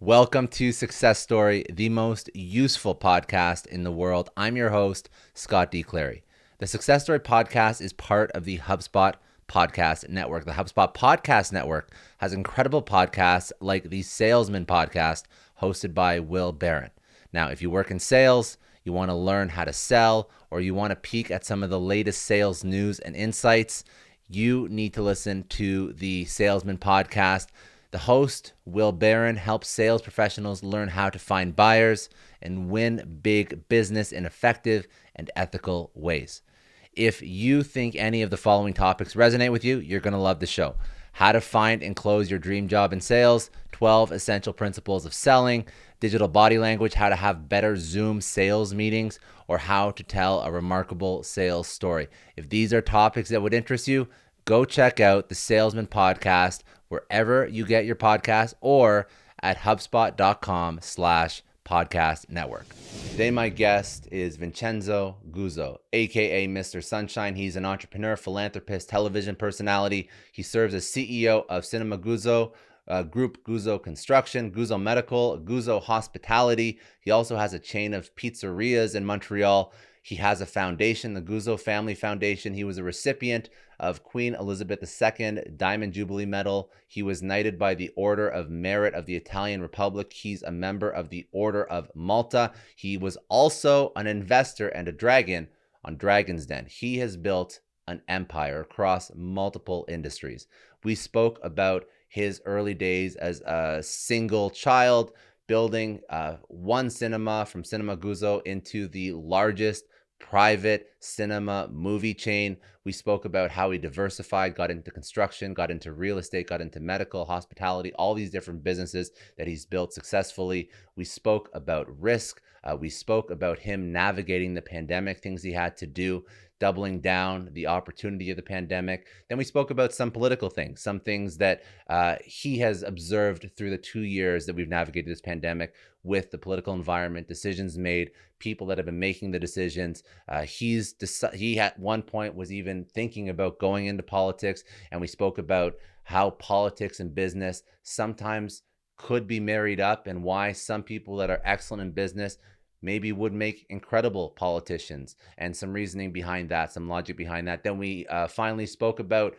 Welcome to Success Story, the most useful podcast in the world. I'm your host, Scott D. Clary. The Success Story podcast is part of the HubSpot Podcast Network. The HubSpot Podcast Network has incredible podcasts like the Salesman Podcast hosted by Will Barron. Now, if you work in sales, you want to learn how to sell, or you want to peek at some of the latest sales news and insights, you need to listen to the Salesman Podcast. The host, Will Barron, helps sales professionals learn how to find buyers and win big business in effective and ethical ways. If you think any of the following topics resonate with you, you're going to love the show. How to find and close your dream job in sales, 12 essential principles of selling, digital body language, how to have better Zoom sales meetings, or how to tell a remarkable sales story. If these are topics that would interest you, go check out the Salesman Podcast wherever you get your podcast or at hubspot.com/podcast network. Today, my guest is Vincenzo Guzzo, aka Mr. Sunshine. He's an entrepreneur, philanthropist, television personality. He serves as CEO of Cinémas Guzzo, Groupe Guzzo Construction, Guzzo Medical, Guzzo Hospitality. He also has a chain of pizzerias in Montreal. He has a foundation, the Guzzo Family Foundation. He was a recipient of Queen Elizabeth II Diamond Jubilee Medal. He was knighted by the Order of Merit of the Italian Republic. He's a member of the Order of Malta. He was also an investor and a dragon on Dragon's Den. He has built an empire across multiple industries. We spoke about his early days as a single child, building one cinema from Cinémas Guzzo into the largest private cinema movie chain. We spoke about how he diversified, got into construction, got into real estate, got into medical, hospitality, all these different businesses that he's built successfully. We spoke about risk. We spoke about him navigating the pandemic, things he had to do, doubling down the opportunity of the pandemic. Then we spoke about some political things, some things that he has observed through the 2 years that we've navigated this pandemic with the political environment, decisions made, people that have been making the decisions. He at one point was even thinking about going into politics, and we spoke about how politics and business sometimes could be married up and why some people that are excellent in business maybe would make incredible politicians, and some reasoning behind that, some logic behind that. Then we finally spoke about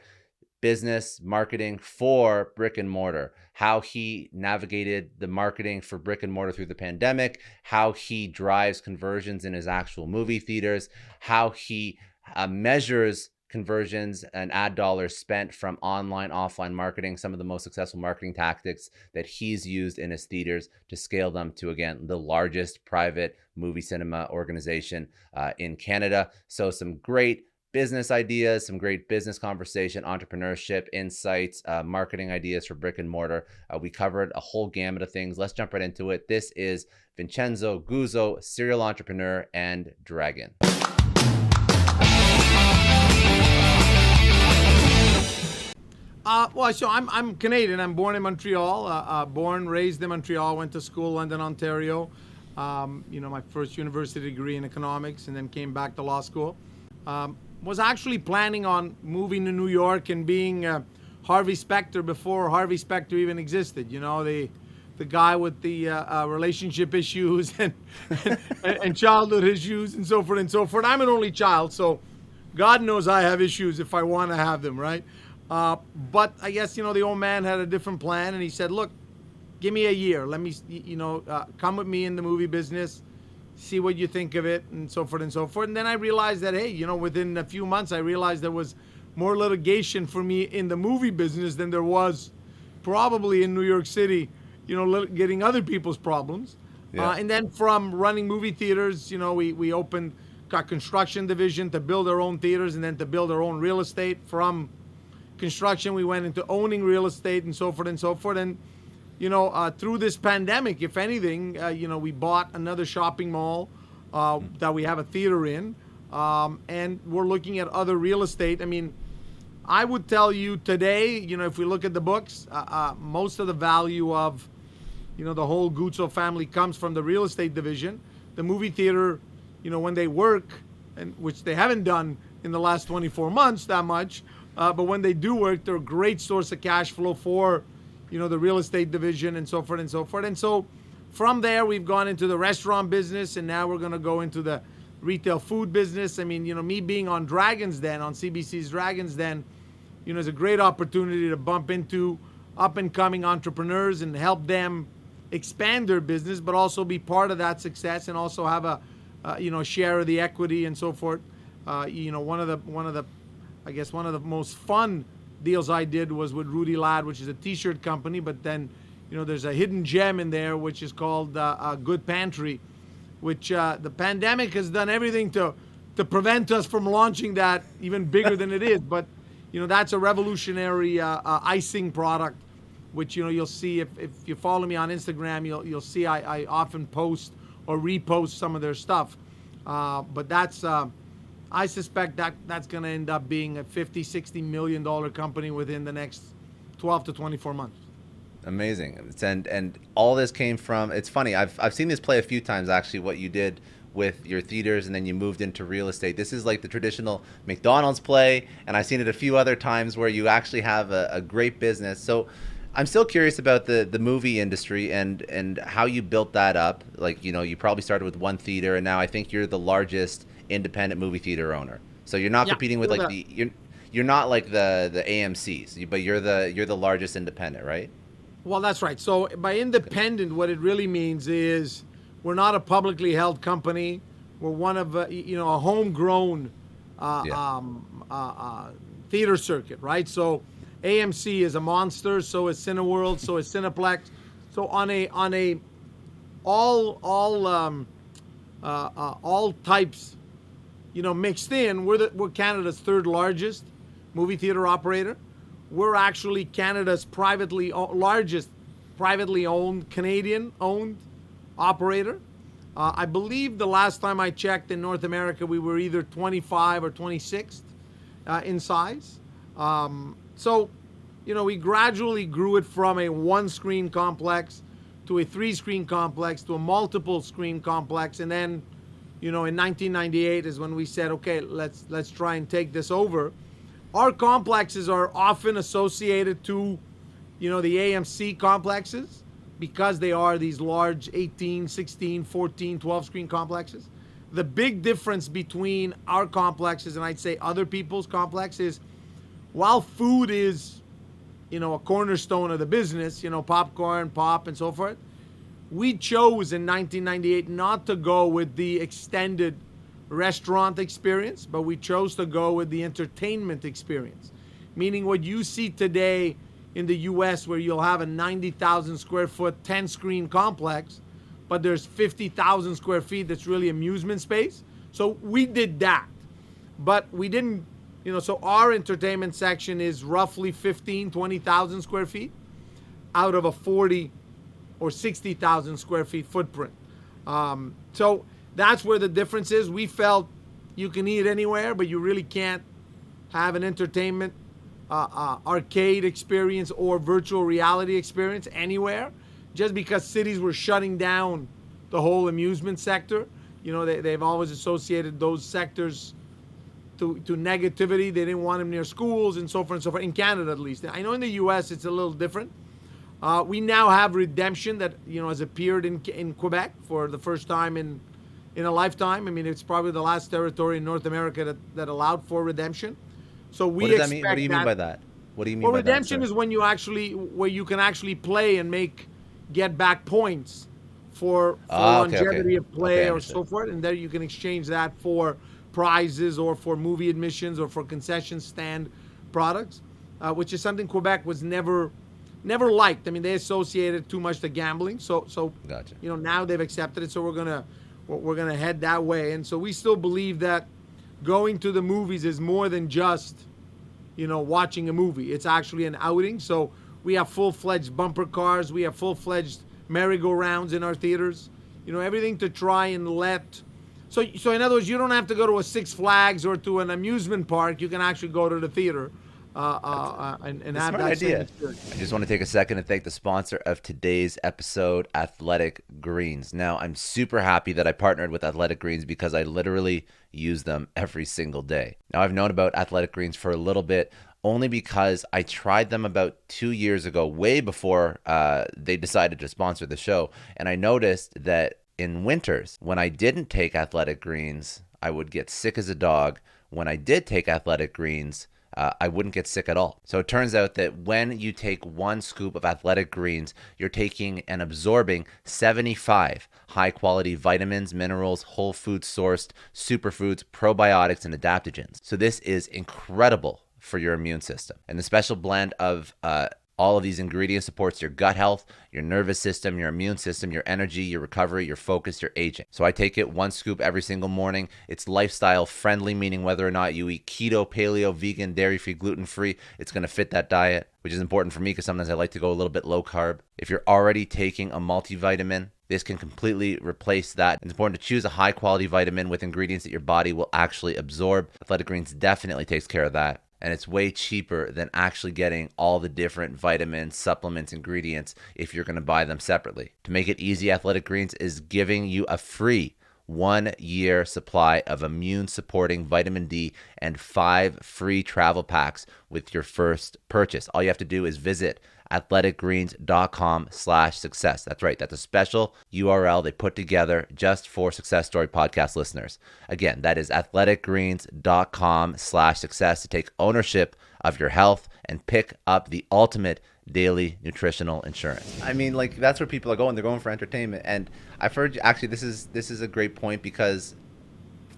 business marketing for brick and mortar, how he navigated the marketing for brick and mortar through the pandemic, how he drives conversions in his actual movie theaters, how he measures conversions and ad dollars spent from online, offline marketing, some of the most successful marketing tactics that he's used in his theaters to scale them to, again, the largest private movie cinema organization in Canada. So some great business ideas, some great business conversation, entrepreneurship, insights, marketing ideas for brick and mortar. We covered a whole gamut of things. Let's jump right into it. This is Vincenzo Guzzo, serial entrepreneur and dragon. So I'm Canadian. I'm born in Montreal. Born, raised in Montreal. Went to school, London, Ontario. My first university degree in economics, and then came back to law school. Was actually planning on moving to New York and being Harvey Specter before Harvey Specter even existed. You know, the guy with the relationship issues and childhood issues and so forth and so forth. I'm an only child, so God knows I have issues if I want to have them, right? But I guess, the old man had a different plan, and he said, look, give me a year. Let me, come with me in the movie business, see what you think of it, and so forth and so forth. And then I realized that, hey, within a few months, I realized there was more litigation for me in the movie business than there was probably in New York City, getting other people's problems. Yeah. And then from running movie theaters, we opened a construction division to build our own theaters and then to build our own real estate. From construction, we went into owning real estate and so forth and so forth. And through this pandemic, if anything, we bought another shopping mall that we have a theater in, and we're looking at other real estate. I mean, I would tell you today, if we look at the books, most of the value of, the whole Guzzo family comes from the real estate division. The movie theater, when they work, and which they haven't done in the last 24 months that much, but when they do work, they're a great source of cash flow for the real estate division and so forth and so forth. And so from there, we've gone into the restaurant business, and now we're going to go into the retail food business. I mean, me being on Dragon's Den, on CBC's Dragon's Den, is a great opportunity to bump into up-and-coming entrepreneurs and help them expand their business, but also be part of that success and also have a share of the equity and so forth. One of the most fun deals I did was with Rudy Ladd, which is a t-shirt company, but then there's a hidden gem in there which is called Good Pantry, which the pandemic has done everything to prevent us from launching that even bigger than it is. But that's a revolutionary icing product, which you'll see if you follow me on Instagram, you'll see I often post or repost some of their stuff. But that's I suspect that's going to end up being a $50-60 million company within the next 12 to 24 months. Amazing. And all this came from, it's funny, I've seen this play a few times actually, what you did with your theaters, and then you moved into real estate. This is like the traditional McDonald's play, and I've seen it a few other times where you actually have a great business. So I'm still curious about the movie industry and how you built that up. Like, you probably started with one theater, and now I think you're the largest independent movie theater owner. So you're not competing with like you're not like the AMCs, but you're the largest independent, right? Well, that's right. So by independent, what it really means is we're not a publicly held company. We're one of a homegrown theater circuit, right? So AMC is a monster, so is Cineworld, so is Cineplex. So on all types, mixed in, we're Canada's third largest movie theater operator. We're actually Canada's largest privately owned, Canadian-owned operator. I believe the last time I checked in North America, we were either 25 or 26th in size. So, we gradually grew it from a one-screen complex to a three-screen complex to a multiple-screen complex. And then, in 1998 is when we said, okay, let's try and take this over. Our complexes are often associated to, the AMC complexes because they are these large 18, 16, 14, 12-screen complexes. The big difference between our complexes and I'd say other people's complexes, while food is, a cornerstone of the business, popcorn, pop, and so forth, we chose in 1998 not to go with the extended restaurant experience, but we chose to go with the entertainment experience. Meaning what you see today in the US, where you'll have a 90,000 square foot, 10-screen complex, but there's 50,000 square feet that's really amusement space. So we did that, but we didn't, so our entertainment section is roughly 20,000 square feet out of a 40 or 60,000 square feet footprint. So that's where the difference is. We felt you can eat anywhere, but you really can't have an entertainment arcade experience or virtual reality experience anywhere, just because cities were shutting down the whole amusement sector. They've always associated those sectors to negativity. They didn't want them near schools and so forth and so forth, in Canada at least. I know in the US it's a little different. We now have Redemption that has appeared in Quebec for the first time in a lifetime. I mean, it's probably the last territory in North America that allowed for Redemption. So we what does that mean? What do you mean by that? What do you mean by that? Well, Redemption is when where you can actually play and get back points for longevity of play or so forth, and there you can exchange that for prizes or for movie admissions or for concession stand products, which is something Quebec was never liked. I mean, they associated too much to gambling. So gotcha. Now they've accepted it. So we're gonna head that way. And so we still believe that going to the movies is more than just, watching a movie. It's actually an outing. So we have full-fledged bumper cars. We have full-fledged merry-go-rounds in our theaters. Everything to try and let. So in other words, you don't have to go to a Six Flags or to an amusement park. You can actually go to the theater. And have that idea. I just want to take a second and thank the sponsor of today's episode, Athletic Greens. Now, I'm super happy that I partnered with Athletic Greens because I literally use them every single day. Now, I've known about Athletic Greens for a little bit. only because I tried them about 2 years ago, way before they decided to sponsor the show. And I noticed that in winters, when I didn't take athletic greens, I would get sick as a dog. When I did take athletic greens, I wouldn't get sick at all. So it turns out that when you take 1 scoop of athletic greens, you're taking and absorbing 75 high quality vitamins, minerals, whole food sourced, superfoods, probiotics, and adaptogens. So this is incredible for your immune system. And the special blend of all of these ingredients supports your gut health, your nervous system, your immune system, your energy, your recovery, your focus, your aging. So I take it 1 scoop every single morning. It's lifestyle friendly, meaning whether or not you eat keto, paleo, vegan, dairy-free, gluten-free, it's going to fit that diet, which is important for me because sometimes I like to go a little bit low carb. If you're already taking a multivitamin, this can completely replace that. It's important to choose a high quality vitamin with ingredients that your body will actually absorb. Athletic Greens definitely takes care of that. And it's way cheaper than actually getting all the different vitamins, supplements, ingredients if you're going to buy them separately. To make it easy, Athletic Greens is giving you a free 1-year supply of immune supporting vitamin D and 5 free travel packs with your first purchase. All you have to do is visit athleticgreens.com/success. That's right. That's a special URL they put together just for Success Story podcast listeners. Again, that is athleticgreens.com/success to take ownership of your health and pick up the ultimate daily nutritional insurance. I mean, like, that's where people are going. They're going for entertainment. And I've heard, actually, this is a great point, because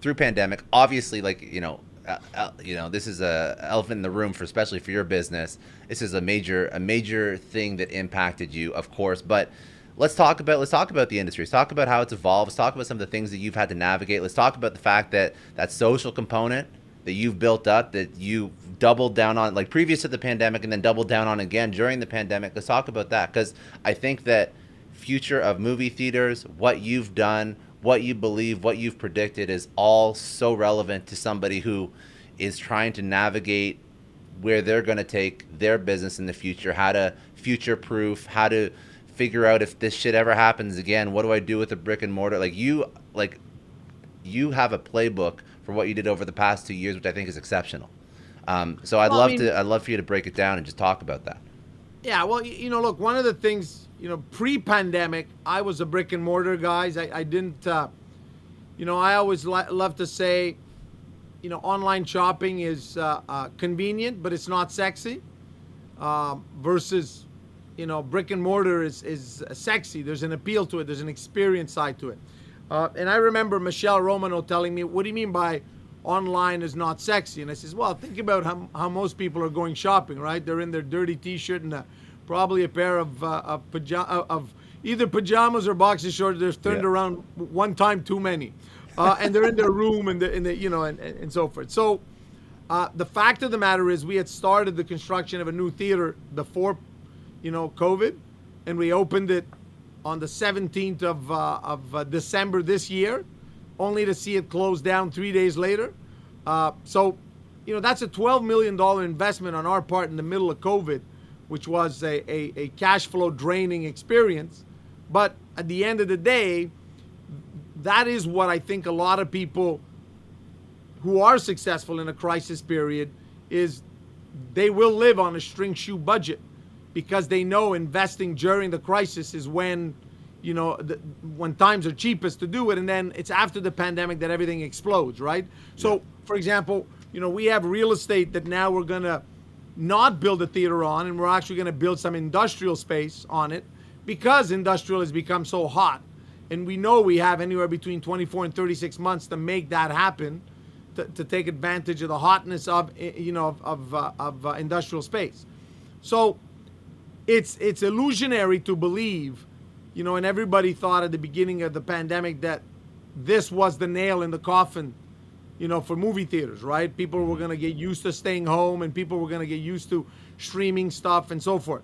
through pandemic, obviously, like, this is a elephant in the room, for especially for your business. This is a major thing that impacted you, of course. But let's talk about the industry. Let's talk about how it's evolved. Let's talk about some of the things that you've had to navigate. Let's talk about the fact that that social component that you've built up, that you doubled down on, like previous to the pandemic, and then doubled down on again during the pandemic. Let's talk about that, because I think that future of movie theaters, what you've done, what you believe, what you've predicted is all so relevant to somebody who is trying to navigate where they're going to take their business in the future, how to future-proof, how to figure out if this shit ever happens again, what do I do with a brick and mortar? You have a playbook for what you did over the past 2 years, which I think is exceptional. So I'd love for you to break it down and just talk about that. Yeah, well, look, one of the things, pre-pandemic, I was a brick and mortar guy. I didn't, I always love to say, online shopping is convenient, but it's not sexy. Versus, brick and mortar is sexy. There's an appeal to it. There's an experience side to it. And I remember Michelle Romano telling me, what do you mean by online is not sexy? And I says, well, think about how most people are going shopping, right? They're in their dirty T-shirt and probably a pair of either pajamas or boxer shorts. They're turned around one time too many. And they're in their room and so forth. So the fact of the matter is, we had started the construction of a new theater before, COVID, and we opened it on the 17th of December this year, only to see it close down 3 days later. So that's a $12 million investment on our part in the middle of COVID, which was a cash flow draining experience. But at the end of the day, that is what I think a lot of people who are successful in a crisis period is, they will live on a string shoe budget, because they know investing during the crisis is when, when times are cheapest to do it. And then it's after the pandemic that everything explodes, right? So, for example, we have real estate that now we're going to not build a theater on, and we're actually going to build some industrial space on it, because industrial has become so hot. And we know we have anywhere between 24 and 36 months to make that happen, to take advantage of the hotness of industrial space. So it's illusionary to believe, and everybody thought at the beginning of the pandemic that this was the nail in the coffin, for movie theaters, right? People were going to get used to staying home, and people were going to get used to streaming stuff and so forth.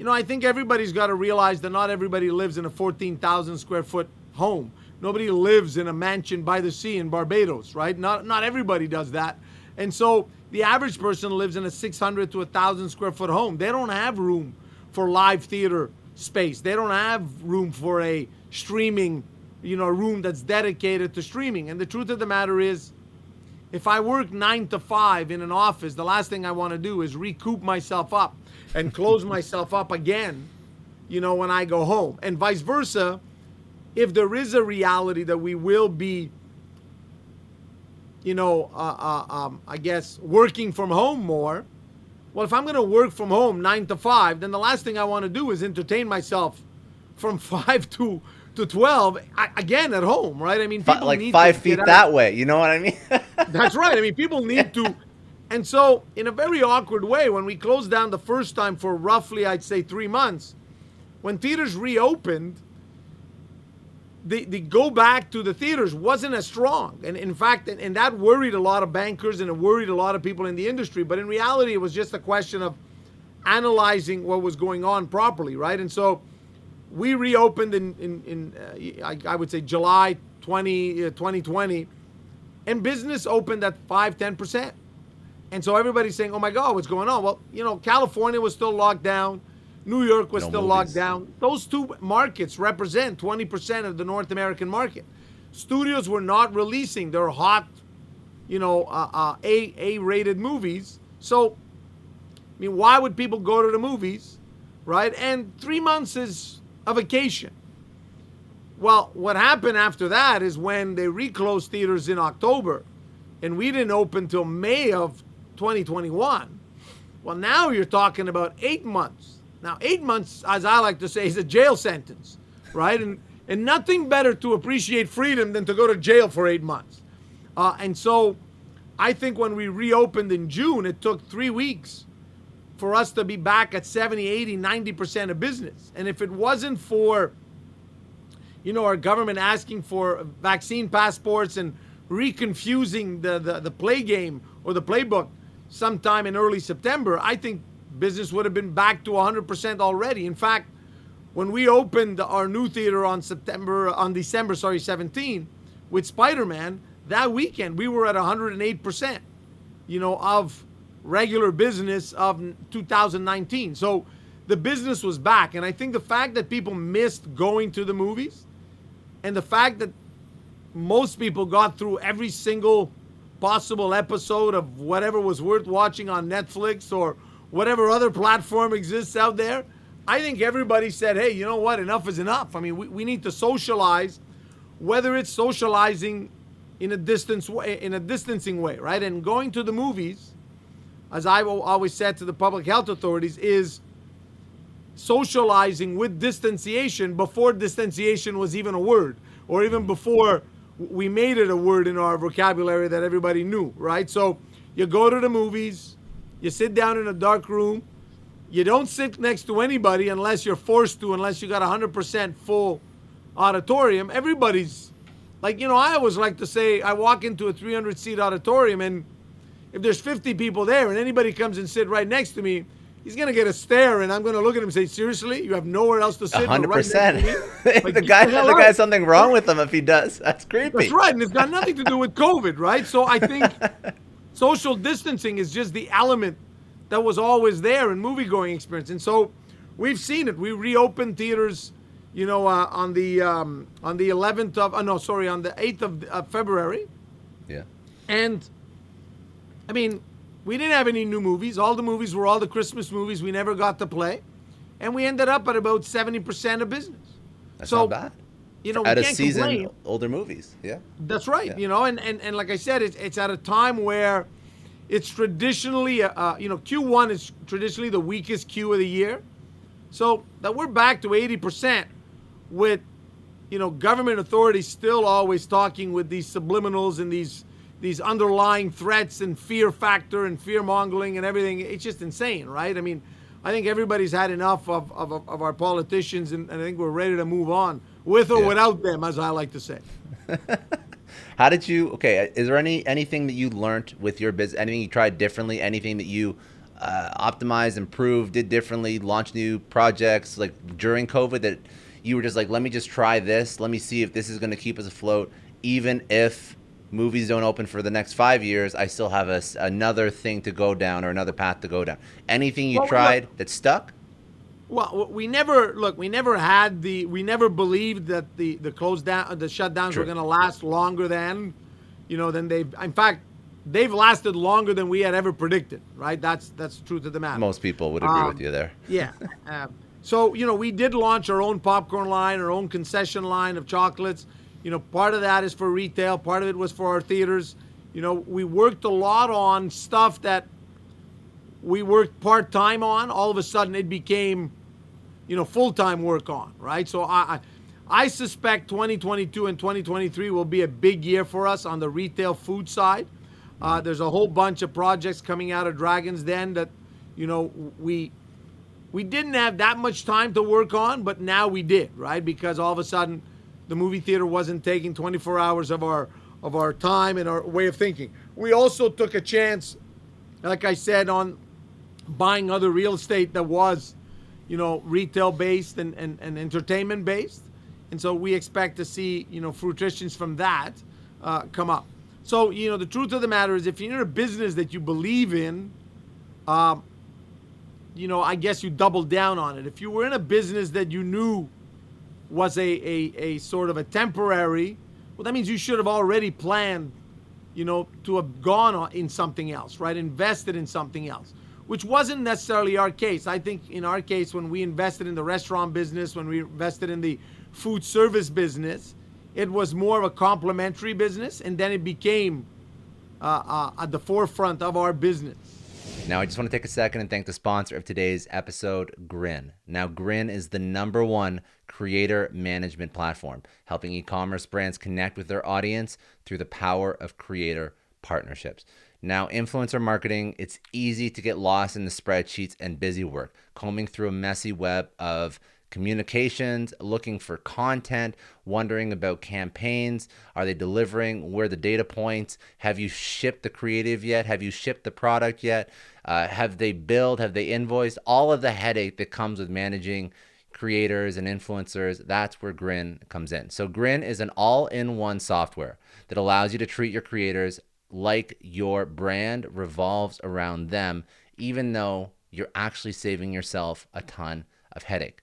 I think everybody's got to realize that not everybody lives in a 14,000 square foot home. Nobody lives in a mansion by the sea in Barbados, right? Not everybody does that. And so the average person lives in a 600 to 1,000 square foot home. They don't have room for live theater space. They don't have room for a streaming, room that's dedicated to streaming. And the truth of the matter is, if I work 9 to 5 in an office, the last thing I want to do is recoup myself up and close myself up again, when I go home. And vice versa, if there is a reality that we will be, I guess, working from home more, well, if I'm going to work from home 9 to 5, then the last thing I want to do is entertain myself from 5 to 12 again at home, right? I mean, people like need 5 to feet get that out. way. You know what I mean? That's right. I mean, people need to. And so, in a very awkward way, when we closed down the first time for roughly, I'd say 3 months, when theaters reopened, the go back to the theaters wasn't as strong. And in fact, and that worried a lot of bankers and it worried a lot of people in the industry. But in reality, it was just a question of analyzing what was going on properly, right? And so we reopened I would say July 2020, and business opened at 5-10%. And so everybody's saying, oh my God, what's going on? Well, California was still locked down. New York was still locked down. Those two markets represent 20% of the North American market. Studios were not releasing their hot, A-rated movies. So, I mean, why would people go to the movies, right? And 3 months is a vacation. Well, what happened after that is when they reclosed theaters in October, and we didn't open till May of 2021. Well, now you're talking about 8 months. Now, 8 months, as I like to say, is a jail sentence, right? And nothing better to appreciate freedom than to go to jail for 8 months. And so I think when we reopened in June, it took 3 weeks for us to be back at 70, 80, 90% of business. And if it wasn't for, our government asking for vaccine passports and reconfusing the play game or the playbook sometime in early September, I think business would have been back to 100% already. In fact, when we opened our new theater on December 17 with Spider-Man, that weekend we were at 108%, of regular business of 2019. So the business was back. And I think the fact that people missed going to the movies and the fact that most people got through every single possible episode of whatever was worth watching on Netflix or whatever other platform exists out there, I think everybody said, hey, you know what, enough is enough. I mean, we need to socialize, whether it's socializing in a distancing way, right? And going to the movies, as I've always said to the public health authorities, is socializing with distanciation before distanciation was even a word, or even before we made it a word in our vocabulary that everybody knew, right? So you go to the movies, you sit down in a dark room, you don't sit next to anybody unless you're forced to, unless you got 100% full auditorium. Everybody's, I always like to say, I walk into a 300-seat auditorium, and if there's 50 people there and anybody comes and sit right next to me, he's going to get a stare, and I'm going to look at him and say, seriously? You have nowhere else to sit? 100%. The guy has something wrong with him if he does. That's creepy. That's right, and it's got nothing to do with COVID, right? So I think social distancing is just the element that was always there in movie-going experience. And so we've seen it. We reopened theaters, on the 8th of February. Yeah. And, I mean, we didn't have any new movies. All the movies were all the Christmas movies we never got to play. And we ended up at about 70% of business. That's not bad. We out can't of season, complain. older movies. Yeah. That's right. Yeah. And like I said, it's at a time where it's traditionally, Q1 is traditionally the weakest Q of the year. So that we're back to 80% with, government authorities still always talking with these subliminals and these underlying threats and fear factor and fear mongering and everything. It's just insane, right? I mean, I think everybody's had enough of our politicians, and I think we're ready to move on with or without them, as I like to say. How did you, is there anything that you learned with your business, anything you tried differently, anything that you optimized, improved, did differently, launched new projects like during COVID that you were just like, let me just try this, let me see if this is going to keep us afloat, even if movies don't open for the next 5 years, I still have another thing to go down or another path to go down. Anything you tried that stuck? Well, we never believed that the shutdowns were going to last longer than they've. In fact, they've lasted longer than we had ever predicted, right? That's the truth of the matter. Most people would agree with you there. Yeah. So, we did launch our own popcorn line, our own concession line of chocolates. Part of that is for retail. Part of it was for our theaters. We worked a lot on stuff that we worked part-time on. All of a sudden it became, full-time work on, right? So I suspect 2022 and 2023 will be a big year for us on the retail food side. There's a whole bunch of projects coming out of Dragon's Den that, we didn't have that much time to work on, but now we did, right? Because all of a sudden the movie theater wasn't taking 24 hours of our time and our way of thinking. We also took a chance, like I said, on buying other real estate that was, retail based and entertainment based. And so we expect to see, fruitions from that come up. So, the truth of the matter is, if you're in a business that you believe in, I guess you double down on it. If you were in a business that you knew was a sort of a temporary, well, that means you should have already planned, to have gone in something else, right? Invested in something else, which wasn't necessarily our case. I think in our case, when we invested in the restaurant business, when we invested in the food service business, it was more of a complementary business, and then it became at the forefront of our business. Now, I just want to take a second and thank the sponsor of today's episode, Grin. Now, Grin is the #1 creator management platform, helping e-commerce brands connect with their audience through the power of creator partnerships. Now, influencer marketing, it's easy to get lost in the spreadsheets and busy work, combing through a messy web of communications, looking for content, wondering about campaigns. Are they delivering? Where are the data points? Have you shipped the creative yet? Have you shipped the product yet? Have they billed? Have they invoiced? All of the headache that comes with managing creators and influencers, that's where Grin comes in. So Grin is an all-in-one software that allows you to treat your creators like your brand revolves around them, even though you're actually saving yourself a ton of headache.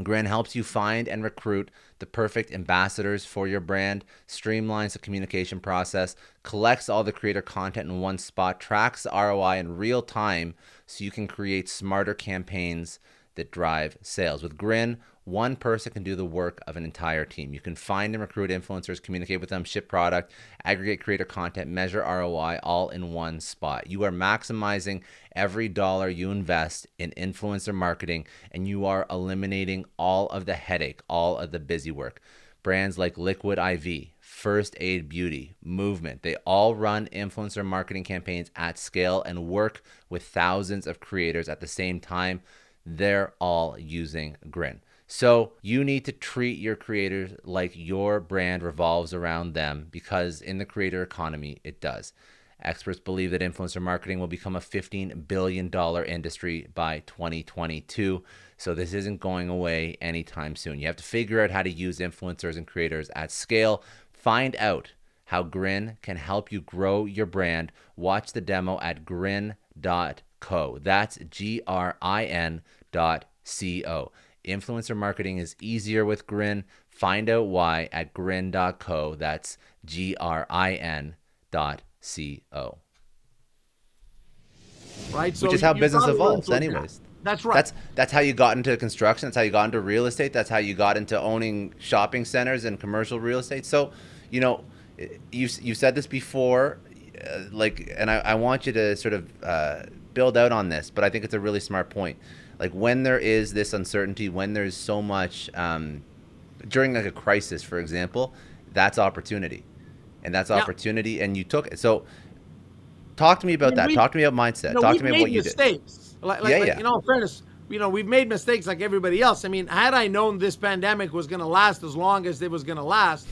Grin helps you find and recruit the perfect ambassadors for your brand, streamlines the communication process, collects all the creator content in one spot, tracks the ROI in real time so you can create smarter campaigns that drive sales. With Grin, one person can do the work of an entire team. You can find and recruit influencers, communicate with them, ship product, aggregate creator content, measure ROI all in one spot. You are maximizing every dollar you invest in influencer marketing, and you are eliminating all of the headache, all of the busy work. Brands like Liquid IV, First Aid Beauty, Movement, they all run influencer marketing campaigns at scale and work with thousands of creators at the same time. They're all using Grin. So you need to treat your creators like your brand revolves around them, because in the creator economy, it does. Experts believe that influencer marketing will become a $15 billion industry by 2022. So this isn't going away anytime soon. You have to figure out how to use influencers and creators at scale. Find out how Grin can help you grow your brand. Watch the demo at grin.co. That's GRIN.co. Influencer marketing is easier with Grin. Find out why at grin.co. That's GRIN.co. Right. So which is how business evolves anyways. That's right. That's how you got into construction. That's how you got into real estate. That's how you got into owning shopping centers and commercial real estate. So, you said this before, and I want you to sort of build out on this, but I think it's a really smart point. Like, when there is this uncertainty, when there's so much, during like a crisis, for example, that's opportunity. And that's opportunity, and you took it. So talk to me about that. Talk to me about mindset. Talk to me about what you did. In all fairness, we've made mistakes like everybody else. I mean, had I known this pandemic was going to last as long as it was going to last,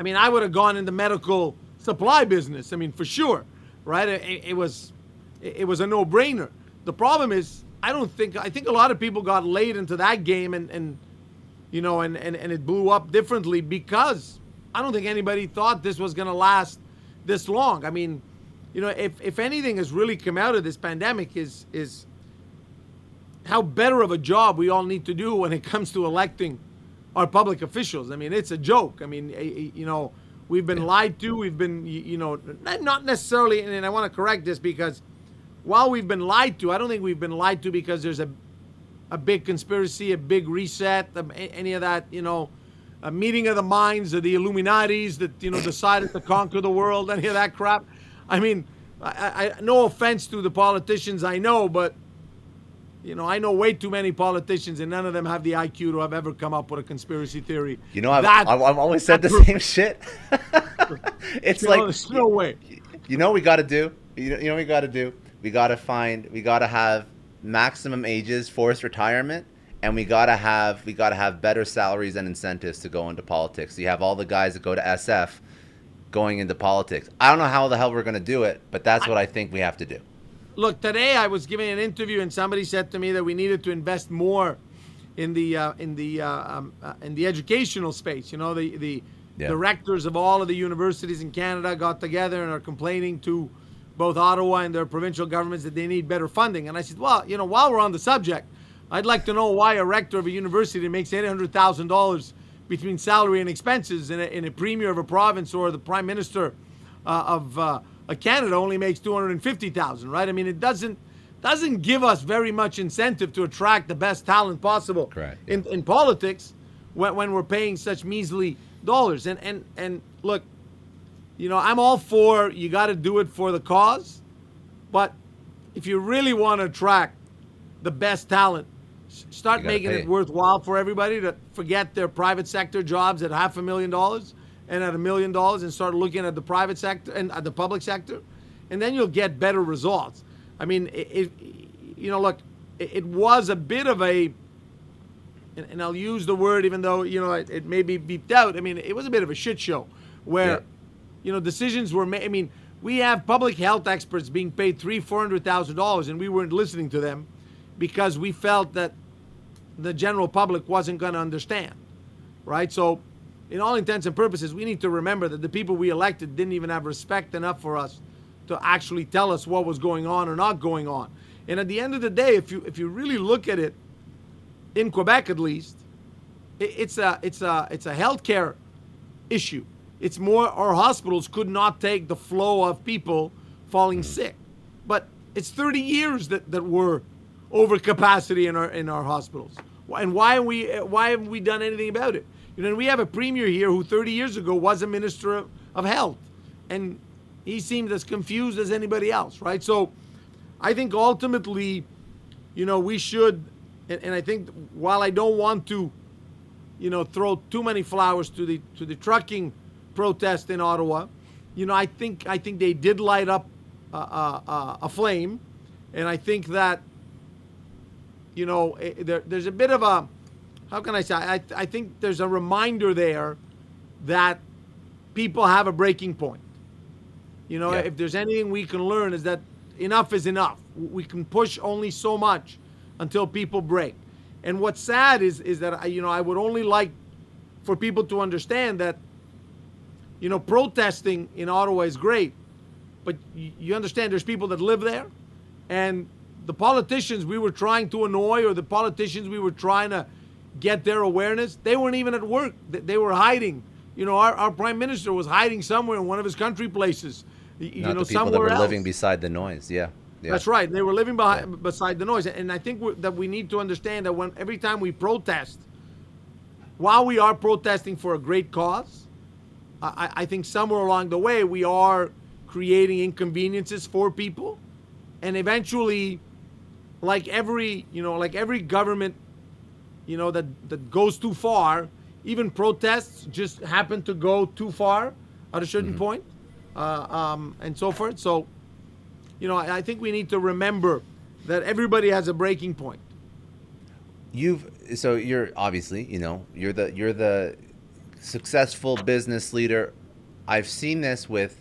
I would have gone in the medical supply business. For sure, right? It was a no-brainer. The problem is, I think a lot of people got late into that game and it blew up differently, because I don't think anybody thought this was going to last this long. If anything has really come out of this pandemic is how better of a job we all need to do when it comes to electing our public officials. It's a joke. We've been lied to. We've been, not necessarily, and I want to correct this because while we've been lied to, I don't think we've been lied to because there's a big conspiracy, a big reset, any of that, a meeting of the minds of the Illuminatis that, decided to conquer the world, any of that crap. I mean, I no offense to the politicians I know, but, I know way too many politicians and none of them have the IQ to have ever come up with a conspiracy theory. I've always said the same shit. It's like, there's no way. You know what we got to do? You know what we got to do? We got to have maximum ages, forced retirement, and we got to have better salaries and incentives to go into politics. So you have all the guys that go to SF going into politics. I don't know how the hell we're going to do it, but that's what I think we have to do. Look, today I was giving an interview and somebody said to me that we needed to invest more in the educational space. The rectors of all of the universities in Canada got together and are complaining to both Ottawa and their provincial governments that they need better funding. And I said, well, while we're on the subject, I'd like to know why a rector of a university makes $800,000 between salary and expenses in a premier of a province, or the prime minister of Canada only makes $250,000, right? I mean, it doesn't give us very much incentive to attract the best talent possible. Correct. In politics when we're paying such measly dollars. And look, I'm all for, you got to do it for the cause, but if you really want to attract the best talent, start making it worthwhile for everybody to forget their private sector jobs at $500,000 and at $1 million and start looking at the private sector and at the public sector, and then you'll get better results. I mean, look, it was a bit of a, and I'll use the word even though, it may be beeped out. I mean, it was a bit of a shit show where, decisions were made. I mean, we have public health experts being paid $300,000-$400,000 and we weren't listening to them because we felt that the general public wasn't going to understand, right? So in all intents and purposes, we need to remember that the people we elected didn't even have respect enough for us to actually tell us what was going on or not going on. And at the end of the day, if you really look at it, in Quebec at least, it's a healthcare issue. It's more our hospitals could not take the flow of people falling sick. But it's 30 years that we're over capacity in our hospitals. And why haven't we done anything about it? We have a premier here who 30 years ago was a minister of health, and he seemed as confused as anybody else, right? So I think ultimately, we should, and I think while I don't want to, throw too many flowers to the trucking protest in Ottawa, I think they did light up a flame, and I think that, there's a bit of a, how can I say? I think there's a reminder there that people have a breaking point. If there's anything we can learn is that enough is enough. We can push only so much until people break. And what's sad is that I would only like for people to understand that protesting in Ottawa is great, but you understand there's people that live there, and the politicians we were trying to annoy, or the politicians we were trying to get their awareness, they weren't even at work. They were hiding. Our prime minister was hiding somewhere in one of his country places. Not the people somewhere that were else. living beside the noise. Yeah. That's right. They were living beside the noise. And I think that we need to understand that every time we protest, while we are protesting for a great cause, I think somewhere along the way we are creating inconveniences for people, and eventually, like every government, that goes too far, even protests just happen to go too far at a certain point, and so forth. So, I think we need to remember that everybody has a breaking point. You're obviously, you're the successful business leader. I've seen this with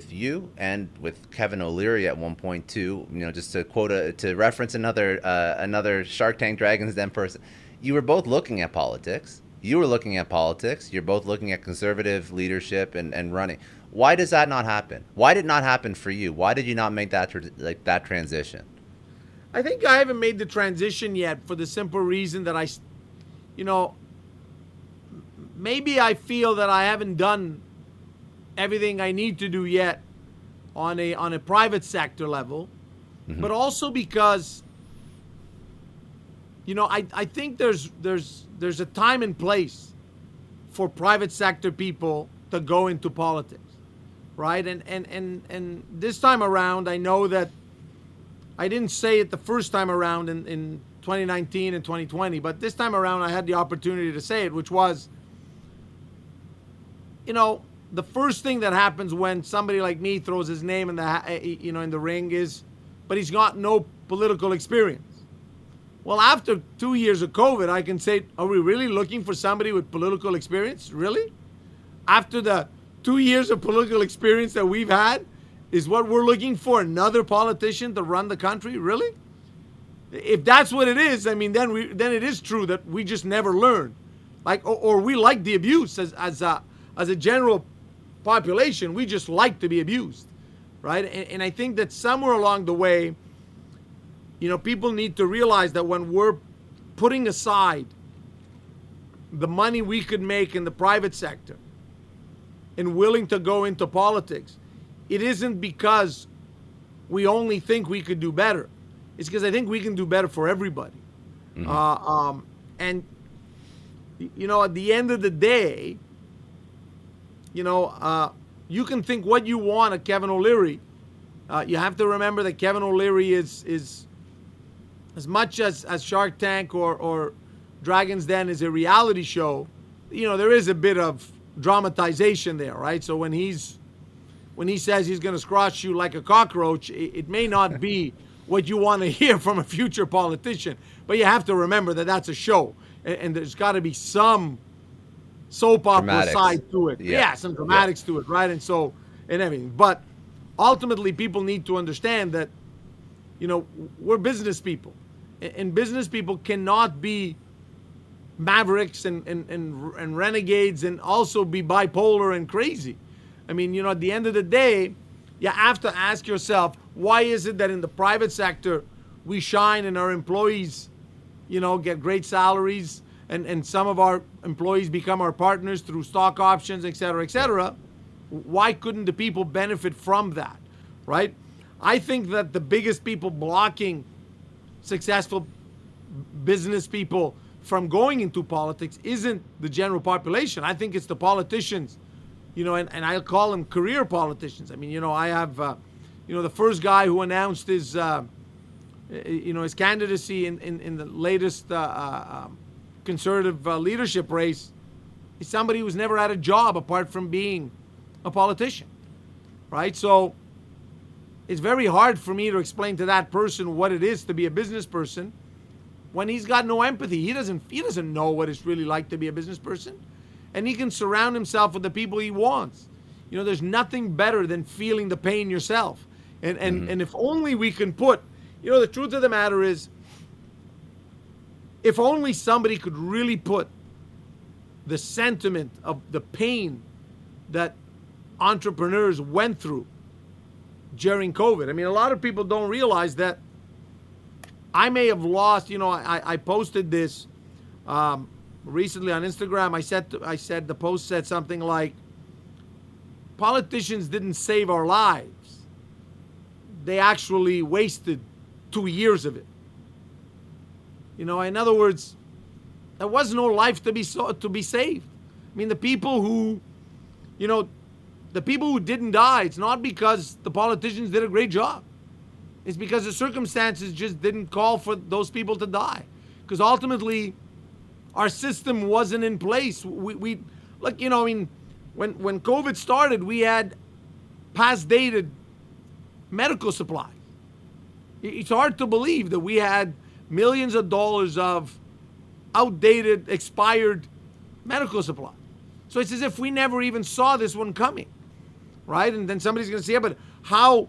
you and with Kevin O'Leary at one point too. Just to reference another Shark Tank Dragons Den person. You were both looking at politics. You were looking at politics. You're both looking at conservative leadership and running. Why does that not happen? Why did it not happen for you? Why did you not make that transition? I think I haven't made the transition yet for the simple reason that maybe I feel that I haven't done everything I need to do yet on a private sector level, but also because, I think there's a time and place for private sector people to go into politics, right? And this time around, I know that I didn't say it the first time around in 2019 and 2020, but this time around I had the opportunity to say it, which was, the first thing that happens when somebody like me throws his name in the ring is, but he's got no political experience. Well, after 2 years of COVID, I can say, are we really looking for somebody with political experience? Really? After the 2 years of political experience that we've had, is what we're looking for another politician to run the country? Really? If that's what it is, then it is true that we just never learn, or we like the abuse as a general population. We just like to be abused, right? And I think that somewhere along the way, people need to realize that when we're putting aside the money we could make in the private sector and willing to go into politics, it isn't because we only think we could do better. It's because I think we can do better for everybody. And at the end of the day, you can think what you want of Kevin O'Leary. You have to remember that Kevin O'Leary is as much as Shark Tank or Dragon's Den is a reality show. There is a bit of dramatization there, right? So when he says he's going to squash you like a cockroach, it may not be what you want to hear from a future politician. But you have to remember that that's a show, and there's got to be some soap opera side to it. Yeah, some dramatics to it, right? And everything. But ultimately, people need to understand that, we're business people, and business people cannot be mavericks and renegades and also be bipolar and crazy. At the end of the day, you have to ask yourself, why is it that in the private sector we shine and our employees, get great salaries, and some of our employees become our partners through stock options, et cetera, et cetera? Why couldn't the people benefit from that, right? I think that the biggest people blocking successful business people from going into politics isn't the general population. I think it's the politicians, and I'll call them career politicians. I have, the first guy who announced his candidacy in the latest conservative leadership race is somebody who's never had a job apart from being a politician, right? So it's very hard for me to explain to that person what it is to be a business person when he's got no empathy. He doesn't know what it's really like to be a business person, and he can surround himself with the people he wants. There's nothing better than feeling the pain yourself, and if only we can put, the truth of the matter is, if only somebody could really put the sentiment of the pain that entrepreneurs went through during COVID. A lot of people don't realize that I may have lost, I posted this recently on Instagram. I said the post said something like, politicians didn't save our lives. They actually wasted 2 years of it. In other words, there was no life to be saved. The people who, the people who didn't die, it's not because the politicians did a great job. It's because the circumstances just didn't call for those people to die. Because ultimately, our system wasn't in place. When COVID started, we had past dated medical supplies. It's hard to believe that we had millions of dollars of outdated, expired medical supplies. So it's as if we never even saw this one coming, right? And then somebody's going to say, yeah, but how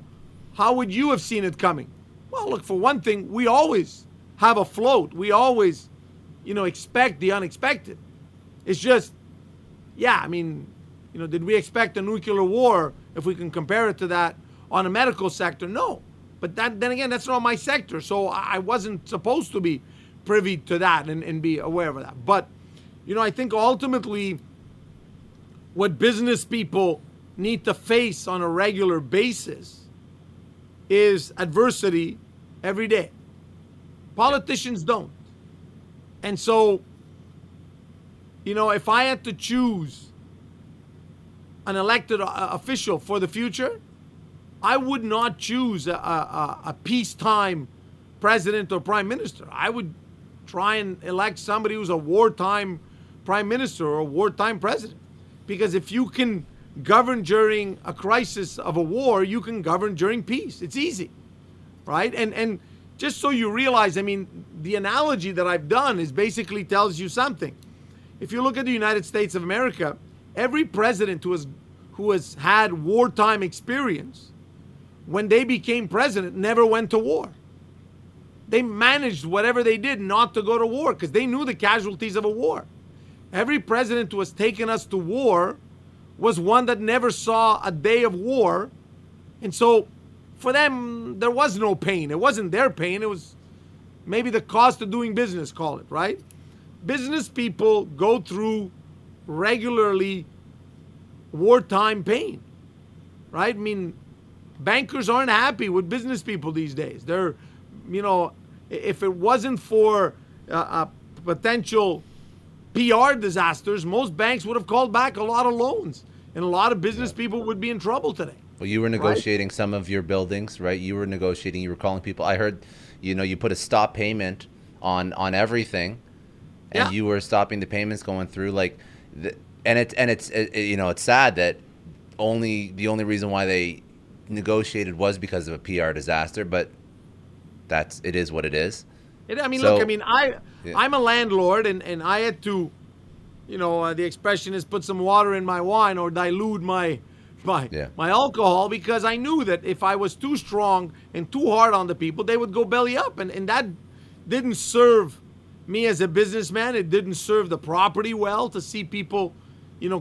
would you have seen it coming? Well, look, for one thing, we always have a float. We always, expect the unexpected. It's just, did we expect a nuclear war, if we can compare it to that, on a medical sector? No. But then again, that's not my sector, so I wasn't supposed to be privy to that and be aware of that. But, I think ultimately what business people need to face on a regular basis is adversity every day. Politicians don't. And so, if I had to choose an elected official for the future, I would not choose a peacetime president or prime minister. I would try and elect somebody who's a wartime prime minister or a wartime president. Because if you can govern during a crisis of a war, you can govern during peace. It's easy, right? And just so you realize, I mean, the analogy that I've done is basically tells you something. If you look at the United States of America, every president who has had wartime experience, when they became president, never went to war. They managed whatever they did not to go to war because they knew the casualties of a war. Every president who has taken us to war was one that never saw a day of war. And so for them, there was no pain. It wasn't their pain. It was maybe the cost of doing business, call it, right? Business people go through regularly wartime pain, right? I mean, bankers aren't happy with business people these days. They're, if it wasn't for potential PR disasters, most banks would have called back a lot of loans, and a lot of business people would be in trouble today. Well, you were negotiating some of your buildings, right? You were negotiating. You were calling people. I heard, you put a stop payment on everything, and you were stopping the payments going through. It's sad that the only reason why they negotiated was because of a PR disaster, but it is what it is. I'm a landlord, and I had to, the expression is put some water in my wine or dilute my alcohol, because I knew that if I was too strong and too hard on the people, they would go belly up, and that didn't serve me as a businessman. It didn't serve the property well to see people,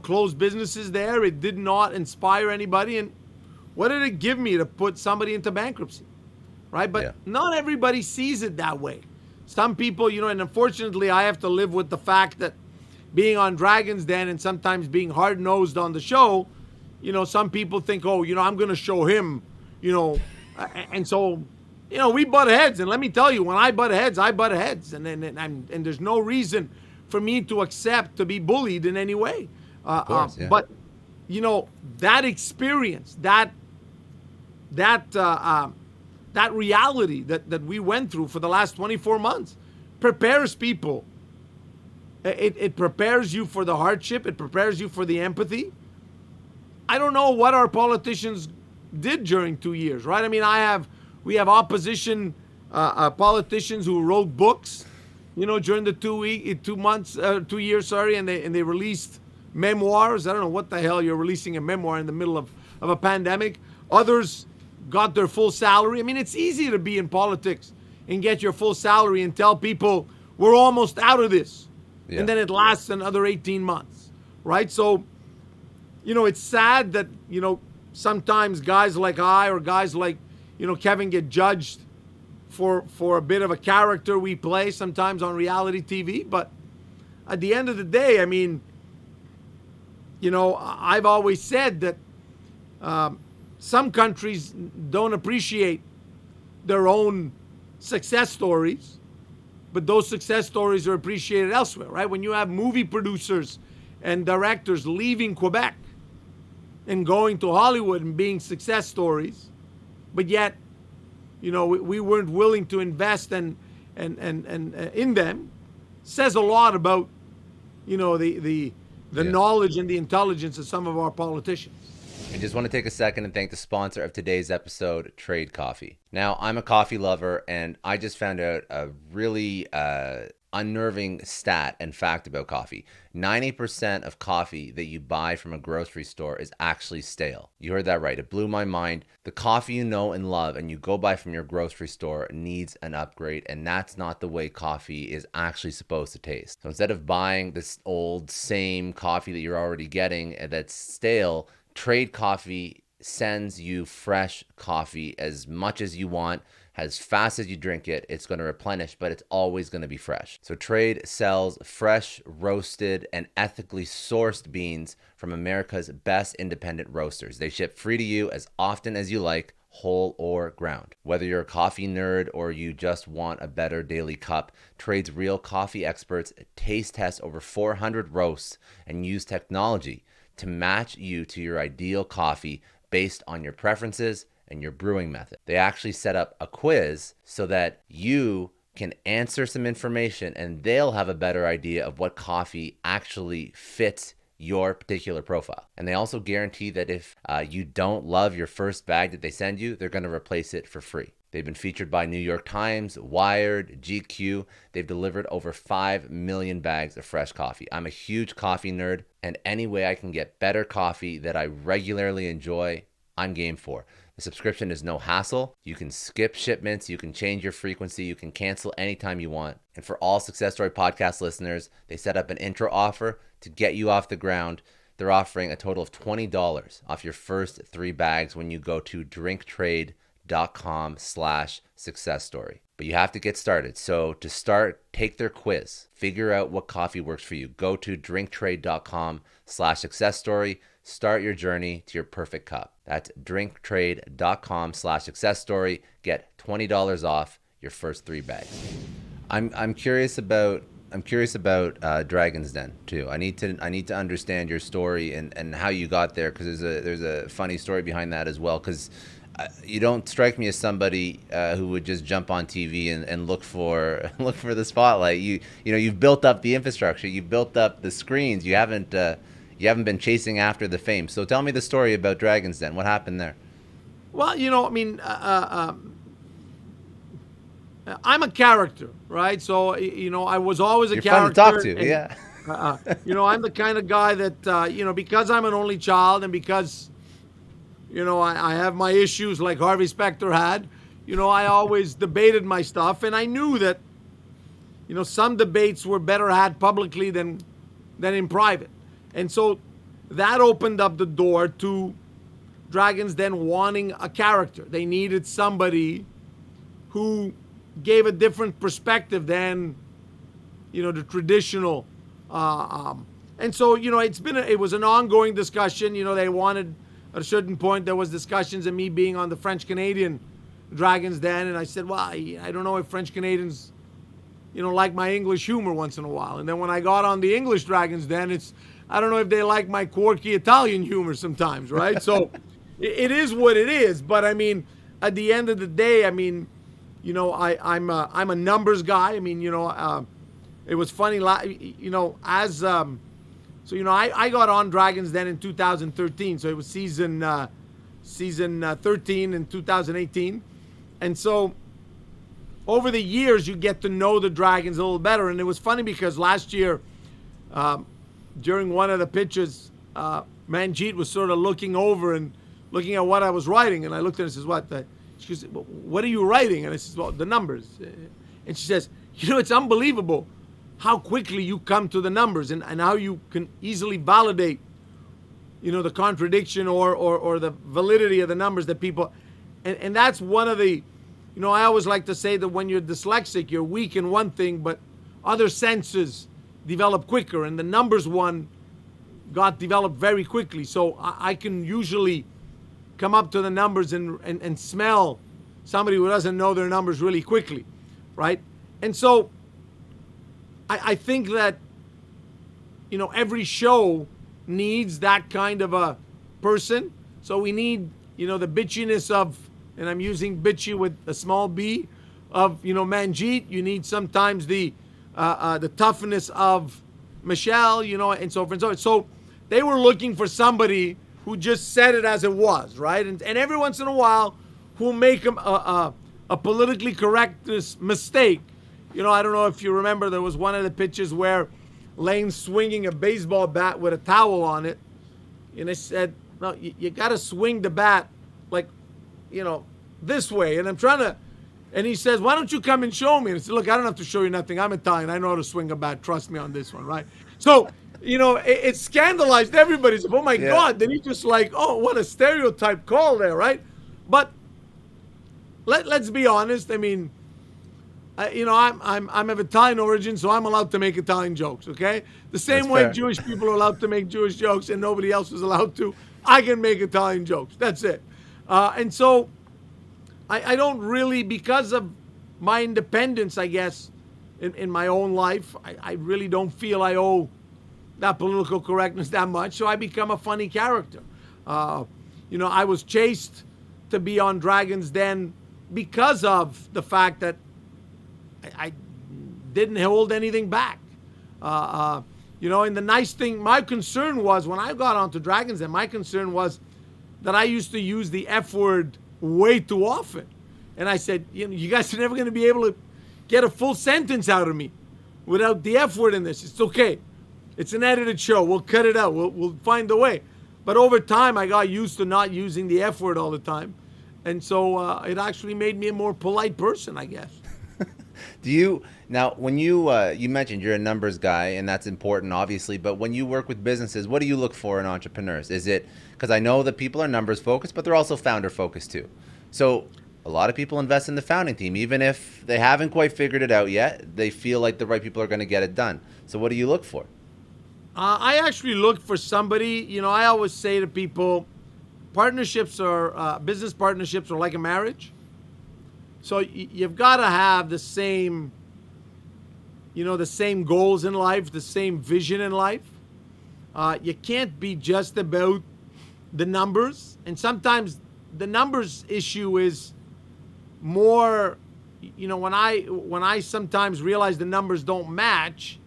close businesses there. It did not inspire anybody. And what did it give me to put somebody into bankruptcy, right? But not everybody sees it that way. Some people, and unfortunately, I have to live with the fact that being on Dragon's Den and sometimes being hard-nosed on the show, some people think, I'm going to show him, and so, we butt heads. And let me tell you, when I butt heads, I butt heads. And there's no reason for me to accept to be bullied in any way. Of course, But, that experience, that reality that we went through for the last 24 months prepares people. It prepares you for the hardship. It prepares you for the empathy. I don't know what our politicians did during 2 years, right? I mean, we have opposition politicians who wrote books, during the 2 years, and they released memoirs. I don't know what the hell you're releasing a memoir in the middle of a pandemic. Others got their full salary. I mean, it's easy to be in politics and get your full salary and tell people we're almost out of this. Yeah. And then it lasts another 18 months, right? So, it's sad that, sometimes guys like I or guys like, Kevin get judged for a bit of a character we play sometimes on reality TV. But at the end of the day, I mean, I've always said that some countries don't appreciate their own success stories, but those success stories are appreciated elsewhere, right? When you have movie producers and directors leaving Quebec and going to Hollywood and being success stories, but yet, we weren't willing to invest and in them, says a lot about, the knowledge and the intelligence of some of our politicians. I just want to take a second and thank the sponsor of today's episode, Trade Coffee. Now, I'm a coffee lover, and I just found out a really unnerving stat and fact about coffee. 90% of coffee that you buy from a grocery store is actually stale. You heard that right. It blew my mind. The coffee you know and love and you go buy from your grocery store needs an upgrade, and that's not the way coffee is actually supposed to taste. So instead of buying this old same coffee that you're already getting that's stale, Trade Coffee sends you fresh coffee as much as you want, As fast as you drink it, it's going to replenish, but it's always going to be fresh. So Trade sells fresh, roasted, and ethically sourced beans from America's best independent roasters. They ship free to you as often as you like, whole or ground. Whether you're a coffee nerd or you just want a better daily cup, Trade's real coffee experts taste test over 400 roasts and use technology to match you to your ideal coffee based on your preferences and your brewing method. They actually set up a quiz so that you can answer some information and they'll have a better idea of what coffee actually fits your particular profile. And they also guarantee that if you don't love your first bag that they send you, they're going to replace it for free. They've been featured by New York Times, Wired, GQ. They've delivered over 5 million bags of fresh coffee. I'm a huge coffee nerd, and any way I can get better coffee that I regularly enjoy, I'm game for. The subscription is no hassle. You can skip shipments. You can change your frequency. You can cancel anytime you want. And for all Success Story podcast listeners, they set up an intro offer to get you off the ground. They're offering a total of $20 off your first 3 bags when you go to drinktrade.com/successstory. But you have to get started. So to start, take their quiz. Figure out what coffee works for you. Go to drinktrade.com/successstory. Start your journey to your perfect cup. That's drinktrade.com/successstory. Get $20 off your first 3 bags. I'm curious about Dragon's Den too. I need to understand your story and how you got there, because there's a funny story behind that as well. Because you don't strike me as somebody who would just jump on TV and look for the spotlight. You've built up the infrastructure. You've built up the screens. You haven't been chasing after the fame. So tell me the story about Dragon's Den. What happened there? Well, I'm a character, right? So, I was always a character. You're fun to talk to, yeah. I'm the kind of guy that, because I'm an only child and because, I have my issues like Harvey Specter had, I always debated my stuff. And I knew that, some debates were better had publicly than in private. And so that opened up the door to Dragon's Den wanting a character. They needed somebody who gave a different perspective than, the traditional. And so, it was an ongoing discussion. They wanted, at a certain point, there was discussions of me being on the French-Canadian Dragon's Den. And I said, well, I don't know if French-Canadians, like my English humor once in a while. And then when I got on the English Dragon's Den, I don't know if they like my quirky Italian humor sometimes, right? So it is what it is. But I mean, at the end of the day, I'm a numbers guy. It was funny, I got on Dragon's Den in 2013. So it was season 13 in 2018. And so over the years, you get to know the Dragons a little better. And it was funny because last year, during one of the pitches, Magnate was sort of looking over and looking at what I was writing. And I looked at her and says, what? She goes, what are you writing? And I says, well, the numbers. And she says, it's unbelievable how quickly you come to the numbers and how you can easily validate, the contradiction or the validity of the numbers that people, and that's one of the, I always like to say that when you're dyslexic, you're weak in one thing, but other senses develop quicker, and the numbers one got developed very quickly. So I can usually come up to the numbers and smell somebody who doesn't know their numbers really quickly, right? And so I think that, every show needs that kind of a person. So we need, the bitchiness of, and I'm using bitchy with a small b, of, Manjeet. You need sometimes the toughness of Michelle, and so forth and so on. So they were looking for somebody who just said it as it was, right? And every once in a while, who'll make a politically correctness mistake. I don't know if you remember, there was one of the pitches where Lane's swinging a baseball bat with a towel on it. And I said, no, you got to swing the bat like, this way. And I'm trying to, and he says, why don't you come and show me? And I said, look, I don't have to show you nothing. I'm Italian. I know how to swing a bat. Trust me on this one, right? So, it scandalized everybody. So, oh my God. Then he just like, oh, what a stereotype call there, right? But let's be honest. I mean, I'm of Italian origin, so I'm allowed to make Italian jokes. Okay, the same That's way fair. Jewish people are allowed to make Jewish jokes, and nobody else is allowed to. I can make Italian jokes. That's it. And so I don't really, because of my independence, I guess, in my own life, I really don't feel I owe that political correctness that much. So I become a funny character. I was chased to be on Dragon's Den because of the fact that I didn't hold anything back. And the nice thing, my concern was when I got onto Dragon's Den, my concern was that I used to use the F word way too often. And I said, you guys are never going to be able to get a full sentence out of me without the F word in this. It's okay. It's an edited show. We'll cut it out. We'll find a way. But over time, I got used to not using the F word all the time. And so it actually made me a more polite person, I guess. When you mentioned you're a numbers guy, and that's important, obviously, but when you work with businesses, what do you look for in entrepreneurs? Is it, because I know that people are numbers focused, but they're also founder focused too. So a lot of people invest in the founding team, even if they haven't quite figured it out yet. They feel like the right people are going to get it done. So what do you look for? I actually look for somebody, I always say to people, partnerships or business partnerships are like a marriage. So you've got to have the same goals in life, the same vision in life. You can't be just about the numbers. And sometimes the numbers issue is more, when I sometimes realize the numbers don't match,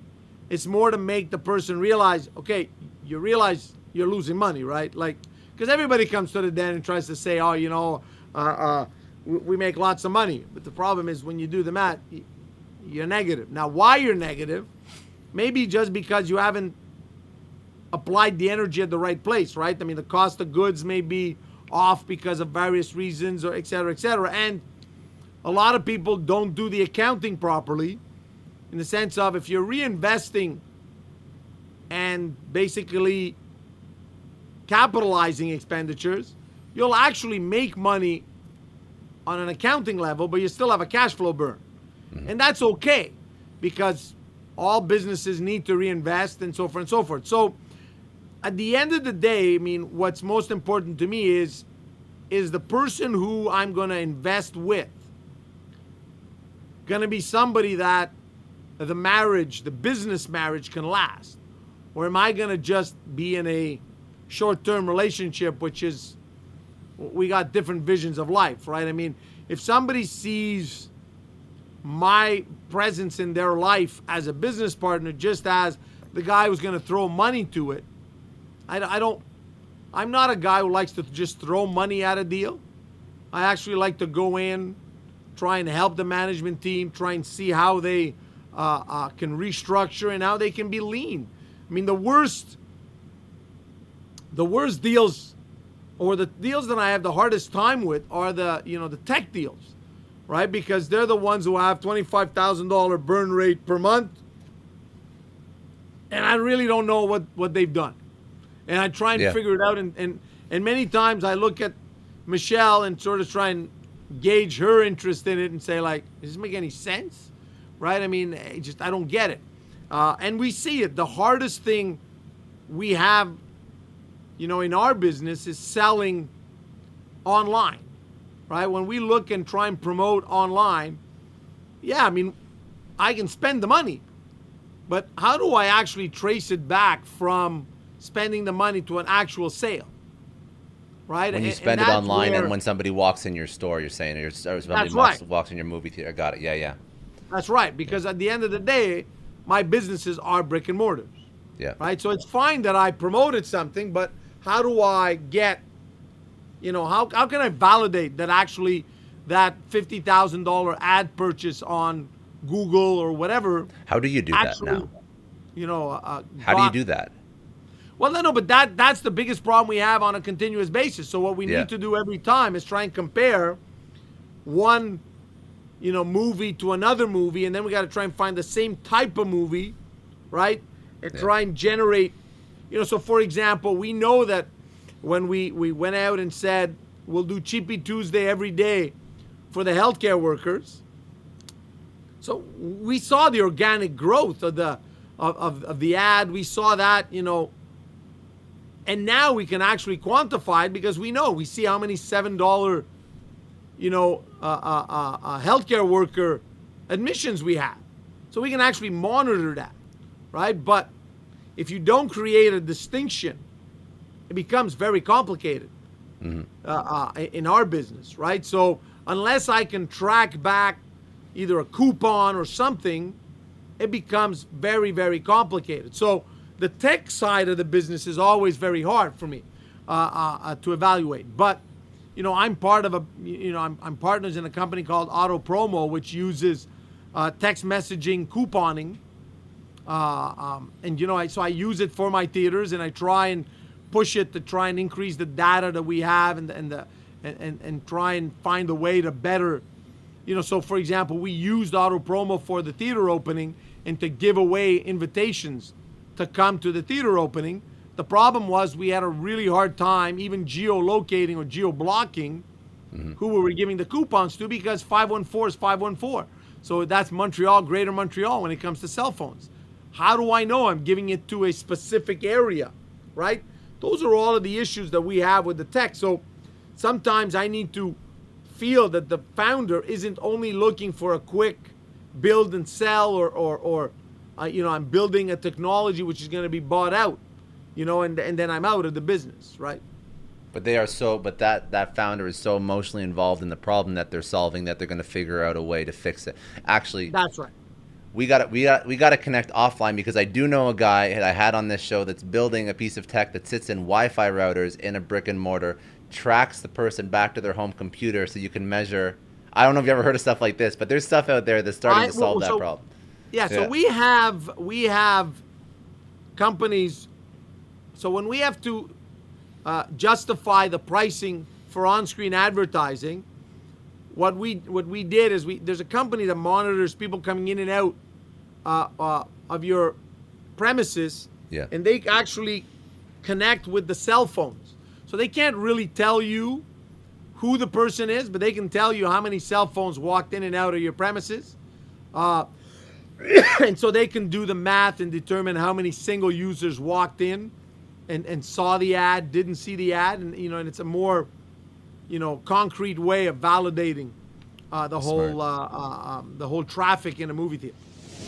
it's more to make the person realize, okay, you realize you're losing money, right? Like, because everybody comes to the den and tries to say, we make lots of money. But the problem is when you do the math, you're negative. Now, why you're negative? Maybe just because you haven't applied the energy at the right place, right? I mean, the cost of goods may be off because of various reasons, or et cetera, et cetera. And a lot of people don't do the accounting properly, in the sense of if you're reinvesting and basically capitalizing expenditures, you'll actually make money on an accounting level, but you still have a cash flow burn. Mm-hmm. And that's okay, because all businesses need to reinvest and so forth and so forth. So at the end of the day, I mean, what's most important to me is the person who I'm going to invest with going to be somebody that the business marriage can last? Or am I going to just be in a short-term relationship, which is, we got different visions of life, right? I mean, if somebody sees my presence in their life as a business partner, just as the guy who's going to throw money to it, I'm not a guy who likes to just throw money at a deal. I actually like to go in, try and help the management team, try and see how they can restructure and how they can be lean. I mean, the worst deals, or the deals that I have the hardest time with, are the tech deals, right? Because they're the ones who have $25,000 burn rate per month, and I really don't know what they've done. And I try and figure it out, and many times I look at Michelle and sort of try and gauge her interest in it and say, like, does this make any sense? Right? I mean, I don't get it. And we see it. The hardest thing we have, in our business is selling online, right? When we look and try and promote online, I mean, I can spend the money, but how do I actually trace it back from spending the money to an actual sale? Right? When you spend it online, and when somebody walks in your store, you're saying, or somebody walks in your movie theater. Got it. Yeah. That's right. Because at the end of the day, my businesses are brick and mortars. Yeah. Right? So it's fine that I promoted something, but how do I get, how can I validate that actually that $50,000 ad purchase on Google or whatever? How do you do that now? How do you do that? Well, no, but that's the biggest problem we have on a continuous basis. So what we need to do every time is try and compare one, movie to another movie, and then we got to try and find the same type of movie, right? And try and generate, so for example, we know that when we went out and said, we'll do Cheapy Tuesday every day, for the healthcare workers. So we saw the organic growth of the ad. We saw that, and now we can actually quantify it because we see how many $7, healthcare worker admissions we have. So we can actually monitor that, right? But if you don't create a distinction, it becomes very complicated in our business, right? So unless I can track back either a coupon or something, it becomes very, very complicated. So the tech side of the business is always very hard for me to evaluate. But I'm part of I'm partners in a company called Auto Promo, which uses text messaging couponing, so I use it for my theaters, and I try and push it to try and increase the data that we have and try and find a way to better. So for example, we used Auto Promo for the theater opening and to give away invitations to come to the theater opening. The problem was we had a really hard time even geolocating or geo-blocking who we were giving the coupons to, because 514 is 514. So that's Montreal, Greater Montreal when it comes to cell phones. How do I know I'm giving it to a specific area, right? Those are all of the issues that we have with the tech. So sometimes I need to feel that the founder isn't only looking for a quick build and sell or I'm building a technology which is going to be bought out, and then I'm out of the business, right? But that founder is so emotionally involved in the problem that they're solving that they're going to figure out a way to fix it. Actually, that's right. We got to connect offline, because I do know a guy that I had on this show that's building a piece of tech that sits in Wi-Fi routers in a brick and mortar, tracks the person back to their home computer so you can measure. I don't know if you ever heard of stuff like this, but there's stuff out there that's starting to solve that problem. Yeah, so we have companies. So when we have to justify the pricing for on-screen advertising, what we did is there's a company that monitors people coming in and out of your premises, and they actually connect with the cell phones. So they can't really tell you who the person is, but they can tell you how many cell phones walked in and out of your premises. And so they can do the math and determine how many single users walked in and saw the ad, didn't see the ad, and and it's a more concrete way of validating the whole traffic in a movie theater.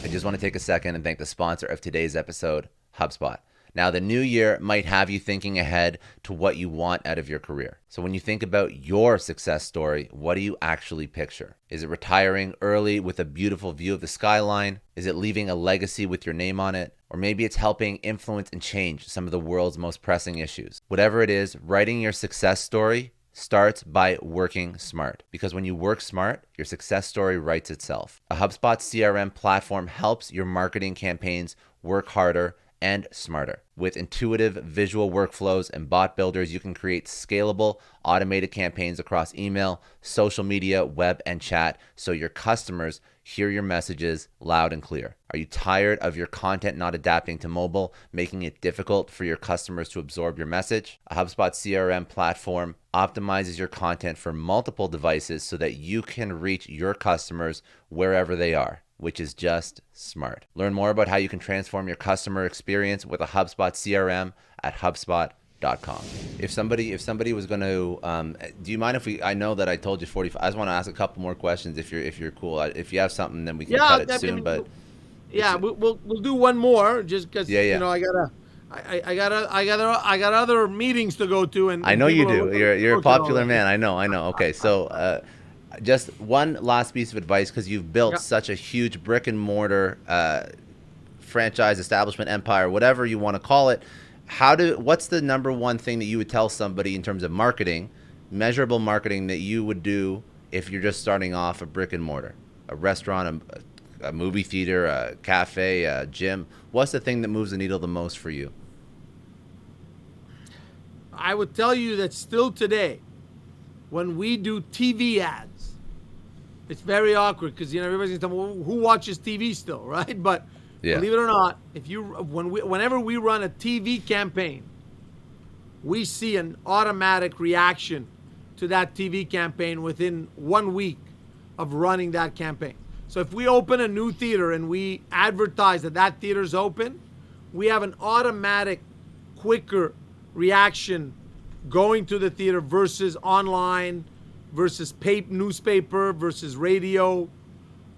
I just want to take a second and thank the sponsor of today's episode, HubSpot. Now, the new year might have you thinking ahead to what you want out of your career. So when you think about your success story, what do you actually picture? Is it retiring early with a beautiful view of the skyline? Is it leaving a legacy with your name on it? Or maybe it's helping influence and change some of the world's most pressing issues. Whatever it is, writing your success story starts by working smart. Because when you work smart, your success story writes itself. A HubSpot CRM platform helps your marketing campaigns work harder and smarter. With intuitive visual workflows and bot builders, you can create scalable, automated campaigns across email, social media, web, and chat, so your customers hear your messages loud and clear. Are you tired of your content not adapting to mobile, making it difficult for your customers to absorb your message? A HubSpot CRM platform optimizes your content for multiple devices so that you can reach your customers wherever they are, which is just smart. Learn more about how you can transform your customer experience with a HubSpot CRM at HubSpot.com. If somebody was going to, do you mind if I know that I told you 45, I just want to ask a couple more questions if you're cool. If you have something, then we can cut it soon, but. Yeah, we'll do one more just because, I got other meetings to go to. And I know you do. You're a popular man. I know. Okay. So, just one last piece of advice, because you've built such a huge brick and mortar franchise establishment empire, whatever you want to call it. What's the number one thing that you would tell somebody in terms of marketing, measurable marketing, that you would do if you're just starting off a brick and mortar, a restaurant, a movie theater, a cafe, a gym? What's the thing that moves the needle the most for you? I would tell you that still today, when we do TV ads, it's very awkward because everybody's gonna tell me, well, who watches TV still, right? But believe it or not, whenever we run a TV campaign, we see an automatic reaction to that TV campaign within 1 week of running that campaign. So if we open a new theater and we advertise that that theater's open, we have an automatic, quicker reaction going to the theater versus online, versus newspaper, versus radio.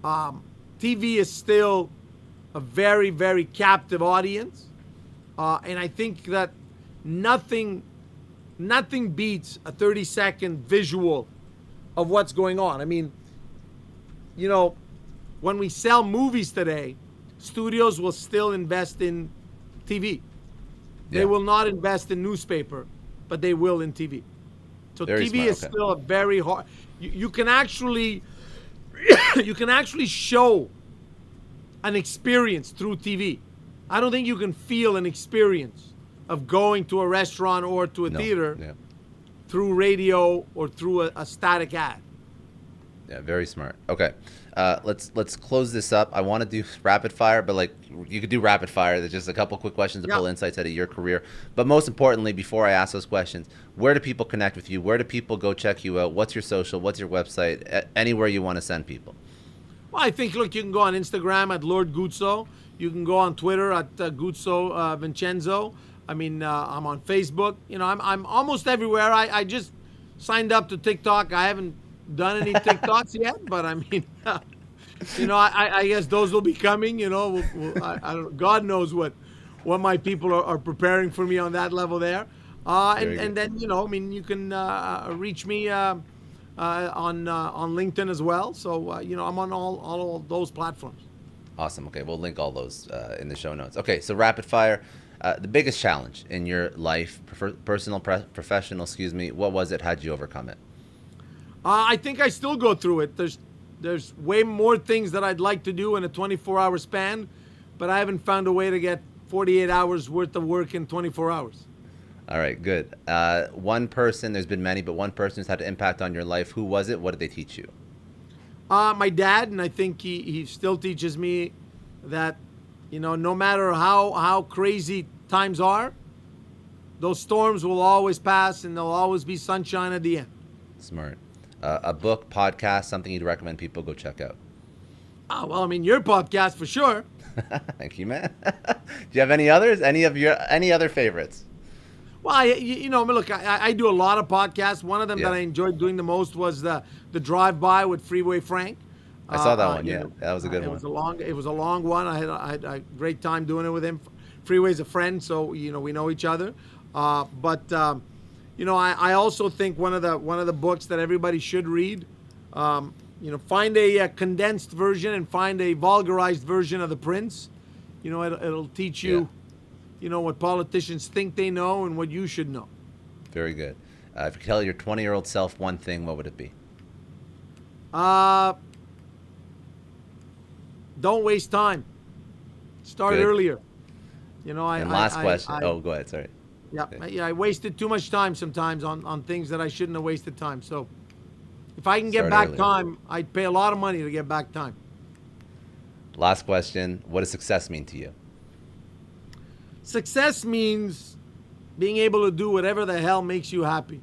TV is still a very, very captive audience. And I think that nothing beats a 30-second visual of what's going on. I mean, you know, when we sell movies today, studios will still invest in TV. They will not invest in newspaper, but they will in TV. So Very TV smart, is okay. still a very hard. You can actually you can actually show an experience through TV. I don't think you can feel an experience of going to a restaurant or to a theater through radio or through a static ad. Yeah, very smart. Okay, let's close this up. I want to do rapid fire, but like you could do rapid fire. There's just a couple quick questions to pull insights out of your career. But most importantly, before I ask those questions, where do people connect with you? Where do people go check you out? What's your social? What's your website? Anywhere you want to send people. Well, I think, look, you can go on Instagram at Lord Guzzo. You can go on Twitter at Guzzo Vincenzo. I mean, I'm on Facebook. You know, I'm almost everywhere. I just signed up to TikTok. I haven't done any TikToks yet, but I mean, you know, I guess those will be coming. You know, I don't. God knows what my people are preparing for me on that level there. And then, you know, I mean, you can reach me on LinkedIn as well. So you know, I'm on all those platforms. Awesome. Okay, we'll link all those in the show notes. Okay, so rapid fire. The biggest challenge in your life, personal, professional, excuse me, what was it? How'd you overcome it? I think I still go through it. There's way more things that I'd like to do in a 24-hour span, but I haven't found a way to get 48 hours worth of work in 24 hours. All right, good. One person, there's been many, but one person who's had an impact on your life. Who was it? What did they teach you? My dad, and I think he still teaches me that, you know, no matter how crazy times are, those storms will always pass and there'll always be sunshine at the end. Smart. A book, podcast, something you'd recommend people go check out? Oh, well, I mean, your podcast for sure. Thank you, man. Do you have any others? Any other favorites? Well, you know, look, I do a lot of podcasts. One of them that I enjoyed doing the most was the Drive-By with Freeway Frank. I saw that one. Know, that was a good one. It was a long one. I had a great time doing it with him. Freeway's a friend, so you know we know each other. You know, I also think one of the books that everybody should read. You know, find a condensed version and find a vulgarized version of The Prince. You know, it'll teach you, you know, what politicians think they know and what you should know. Very good. If you could tell your 20-year-old self one thing, what would it be? Don't waste time. Start earlier. You know, last question. Go ahead. Sorry. Yeah, I wasted too much time sometimes on things that I shouldn't have wasted time. So if I can get back time, I'd pay a lot of money to get back time. Last question. What does success mean to you? Success means being able to do whatever the hell makes you happy.